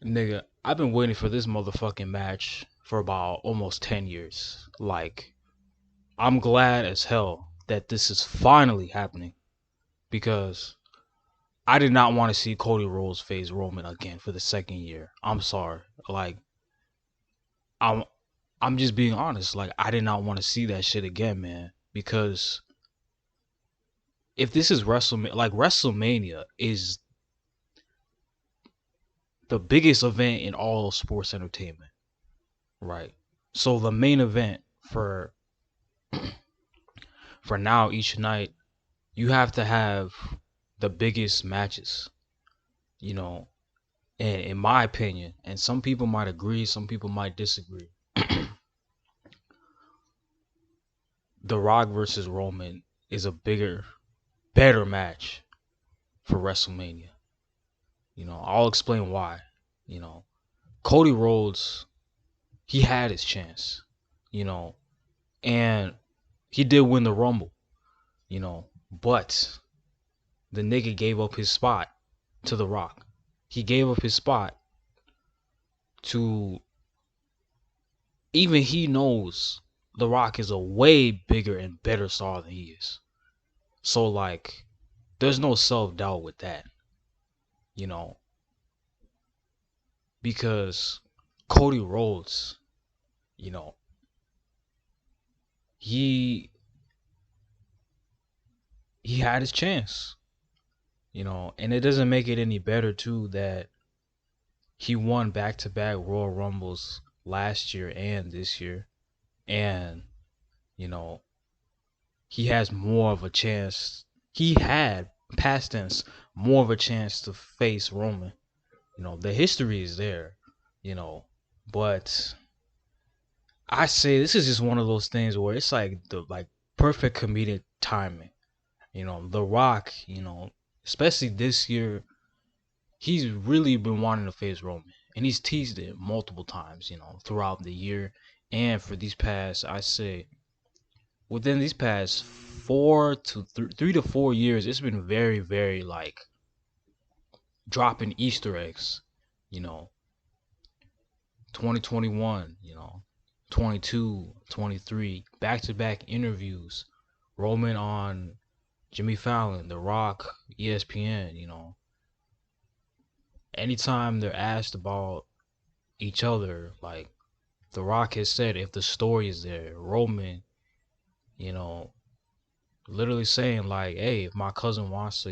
Nigga, I've been waiting for this motherfucking match for about almost 10 years. Like, I'm glad as hell that this is finally happening because I did not want to see Cody Rhodes face Roman again for the second year. I'm sorry. Like, I'm I'm just being honest. Like, I did not want to see that shit again, man. Because if this is WrestleMania, like WrestleMania is the biggest event in all of sports entertainment, right? So the main event for now each night, you have to have the biggest matches, you know. And in my opinion, and some people might agree, some people might disagree. The Rock versus Roman is a bigger, better match for WrestleMania. I'll explain why. You know, Cody Rhodes, he had his chance, you know, and he did win the Rumble, but the nigga gave up his spot to The Rock. He gave up his spot to, even he knows The Rock is a way bigger and better star than he is. So like there's no self-doubt with that, you know, because Cody Rhodes, you know, he he had his chance, and it doesn't make it any better too that he won back-to-back Royal Rumbles last year and this year, and you know, he has more of a chance. He had, past tense, more of a chance to face Roman. The history is there, you know, but I say this is just one of those things where it's like the perfect comedic timing. The Rock, especially this year, he's really been wanting to face Roman, and he's teased it multiple times, throughout the year, and for these past, I say, within these past 3 to 4 years, it's been very, very like dropping Easter eggs. You know, 2021, 22, 23, back to back interviews. Roman on Jimmy Fallon, The Rock, ESPN. Anytime they're asked about each other, like The Rock has said, if the story is there, Roman, you know, literally saying like, hey, if my cousin wants to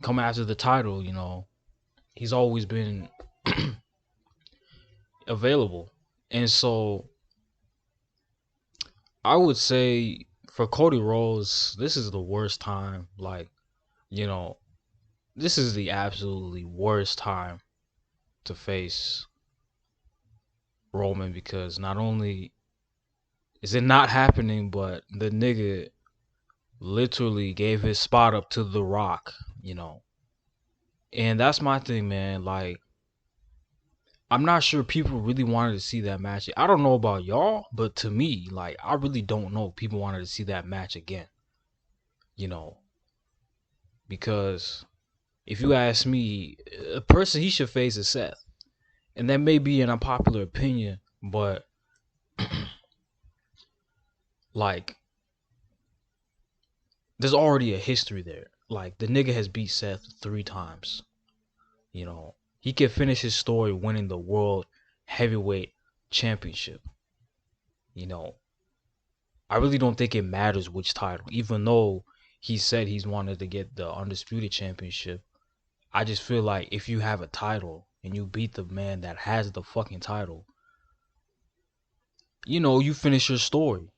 come after the title, he's always been available. And so I would say for Cody Rhodes, this is the worst time. Like, you know, this is the absolutely worst time to face Roman because not only is it not happening, but the nigga literally gave his spot up to The Rock, you know. And that's my thing, man. Like, I'm not sure people really wanted to see that match. I don't know about y'all, but to me, like, I really don't know if people wanted to see that match again, you know, because if you ask me, a person he should face is Seth. And that may be an unpopular opinion, but like, there's already a history there. Like, the nigga has beat Seth 3 times, He can finish his story winning the World Heavyweight Championship, you know. I really don't think it matters which title, even though he said he's wanted to get the Undisputed Championship. I just feel like if you have a title and you beat the man that has the fucking title, you finish your story.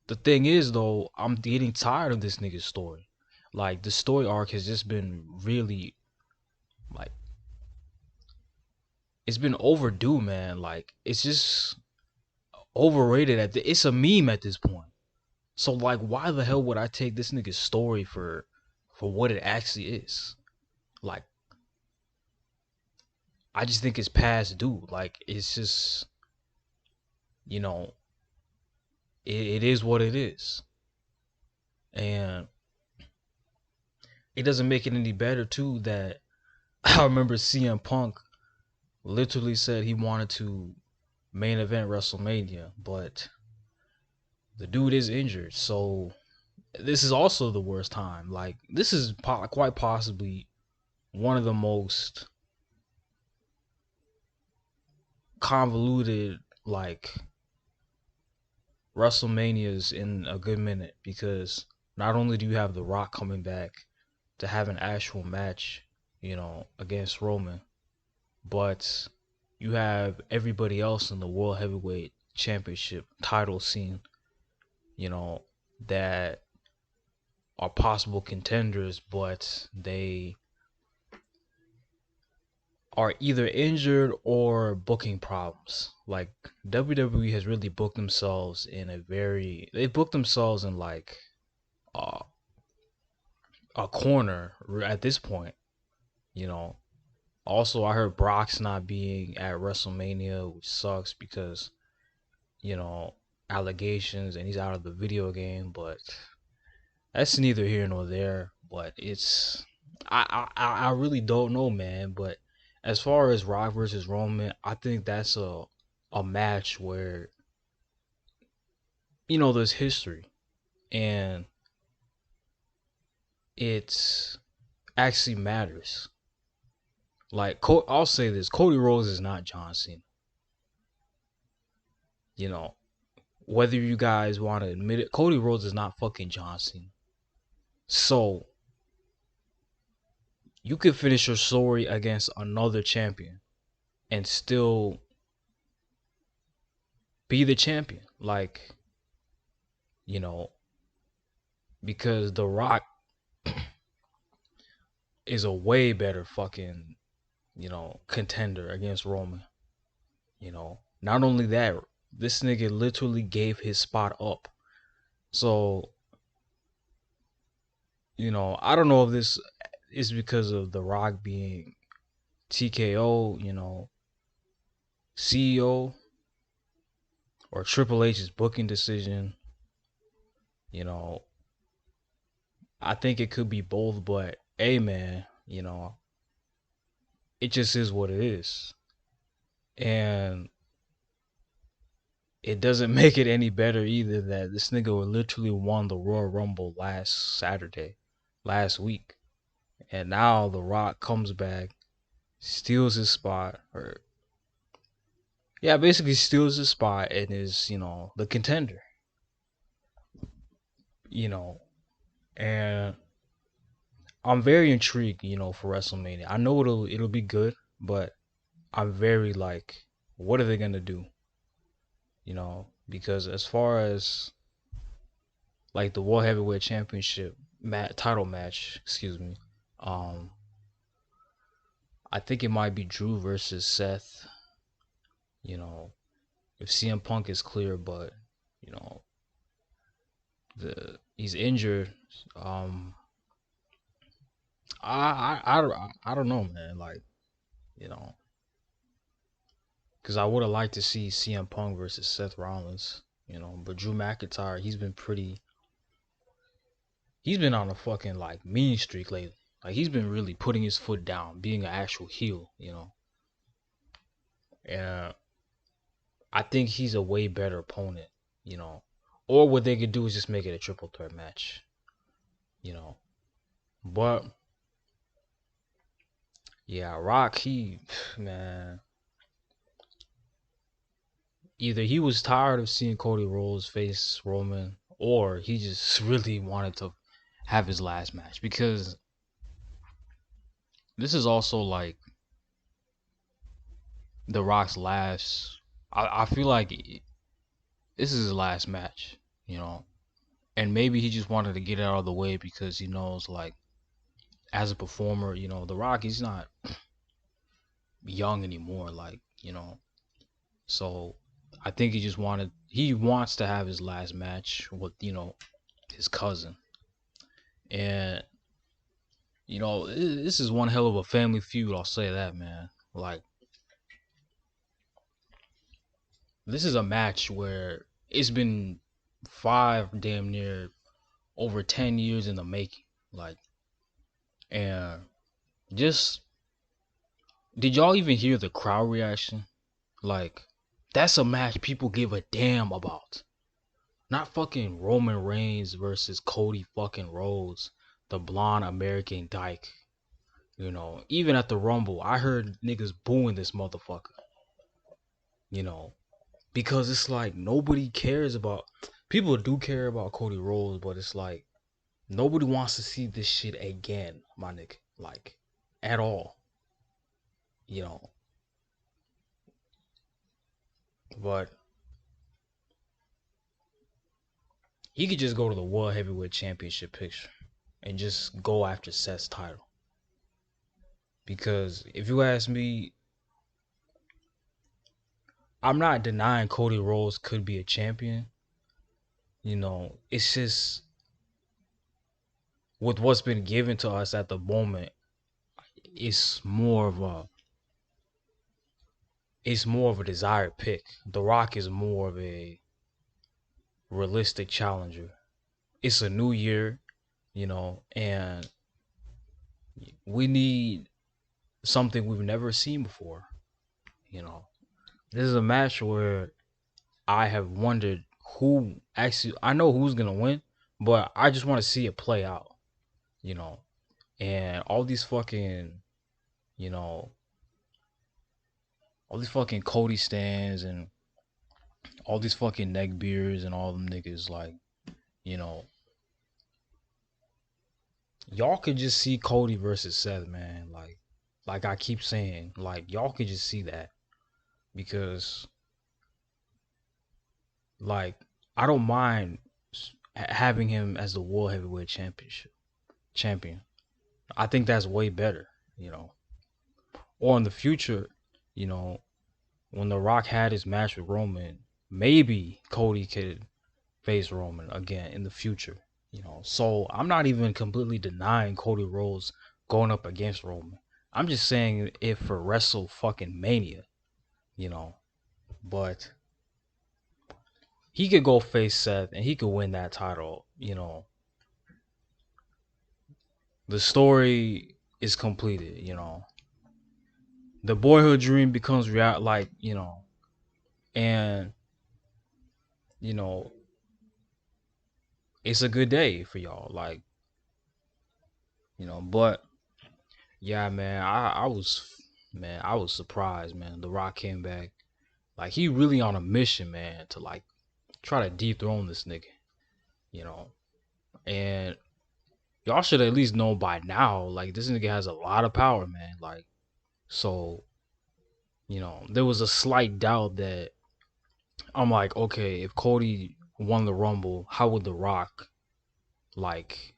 The thing is, though, I'm getting tired of this nigga's story. Like, the story arc has just been really, like, it's been overdue, man. Like, it's just overrated. It's a meme at this point. So, like, why the hell would I take this nigga's story for what it actually is? Like, I just think it's past due. Like, it's just, you know, it is what it is. And it doesn't make it any better too that I remember CM Punk literally said he wanted to main event WrestleMania, but the dude is injured. So this is also the worst time. Like this is quite possibly one of the most convoluted like WrestleManias in a good minute because not only do you have The Rock coming back to have an actual match, against Roman, but you have everybody else in the World Heavyweight Championship title scene, you know, that are possible contenders, but they are either injured or booking problems. Like WWE has really booked themselves in they booked themselves in like uh, a corner at this point, you know. Also, I heard Brock's not being at WrestleMania, which sucks because, you know, allegations and he's out of the video game, but that's neither here nor there. But I really don't know, man. But as far as Rock versus Roman, I think that's a match where there's history and it's actually matters. Like I'll say this: Cody Rhodes is not John Cena. You know, whether you guys want to admit it, Cody Rhodes is not fucking John Cena. So you could finish your story against another champion and still be the champion. Like, you know, because The Rock is a way better fucking, contender against Roman. Not only that, this nigga literally gave his spot up. So, I don't know if this is because of The Rock being TKO, CEO, or Triple H's booking decision. I think it could be both, but hey, man, it just is what it is. And it doesn't make it any better either that this nigga literally won the Royal Rumble last week. And now The Rock comes back, steals his spot, or yeah, basically steals his spot and is, the contender. You know, and I'm very intrigued, for WrestleMania. I know it'll be good, but I'm very like, what are they gonna do? Because as far as like the World Heavyweight Championship title match, excuse me, um, I think it might be Drew versus Seth. You know, if CM Punk is clear, but you know, he's injured. Um, I don't know, man. Like, you know, because I would have liked to see CM Punk versus Seth Rollins. But Drew McIntyre, he's been on a fucking like mean streak lately. Like he's been really putting his foot down, being an actual heel. And I think he's a way better opponent, you know. Or what they could do is just make it a triple threat match, you know. But yeah, Rock, man, either he was tired of seeing Cody Rhodes face Roman, or he just really wanted to have his last match because this is also like The Rock's last. I feel like this is his last match, you know, and maybe he just wanted to get it out of the way because he knows, like, as a performer, The Rock, he's not young anymore, like, So I think he wants to have his last match with, his cousin, and this is one hell of a family feud. I'll say that, man. Like, this is a match where it's been damn near over 10 years in the making. Like, And just did y'all even hear the crowd reaction? Like, that's a match people give a damn about. Not fucking Roman Reigns versus Cody fucking Rhodes, the blonde American dyke. You know, even at the Rumble, I heard niggas booing this motherfucker. You know, because it's like nobody cares about. People do care about Cody Rhodes, but it's like nobody wants to see this shit again, my nigga. Like, at all. You know, but he could just go to the World Heavyweight Championship picture and just go after Seth's title. Because if you ask me, I'm not denying Cody Rhodes could be a champion. You know, it's just with what's been given to us at the moment, it's more of a desired pick. The Rock is more of a realistic challenger. It's a new year, you know, and we need something we've never seen before. You know, this is a match where I have wondered who actually. I know who's gonna win, but I just want to see it play out. You know, and you know, all these fucking Cody stands and all these fucking neck beards and all them niggas like, you know, y'all could just see Cody versus Seth, man. Like I keep saying, like y'all could just see that because, like, I don't mind having him as the World Heavyweight champion. I think that's way better, you know. Or in the future, you know, when The Rock had his match with Roman, maybe Cody could face Roman again in the future, you know. So I'm not even completely denying Cody Rhodes going up against Roman. I'm just saying if for Wrestle fucking Mania, you know. But he could go face Seth and he could win that title, you know. The story is completed, you know. The boyhood dream becomes real, like, you know, and you know, it's a good day for y'all, like, you know. But yeah, man, I was surprised, man. The Rock came back. Like he really on a mission, man, to like try to dethrone this nigga, you know. And y'all should at least know by now, like this nigga has a lot of power, man. Like, so, you know, there was a slight doubt that I'm like, okay, if Cody won the Rumble, how would The Rock like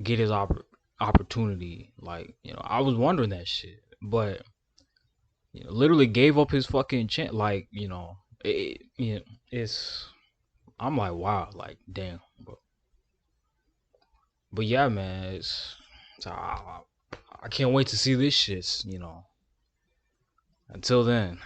get his opportunity? Like, you know, I was wondering that shit, but you know, literally gave up his fucking chance. Like, you know, you know, it's. I'm like, wow, like, damn. But yeah, man, I can't wait to see this shit. You know, until then.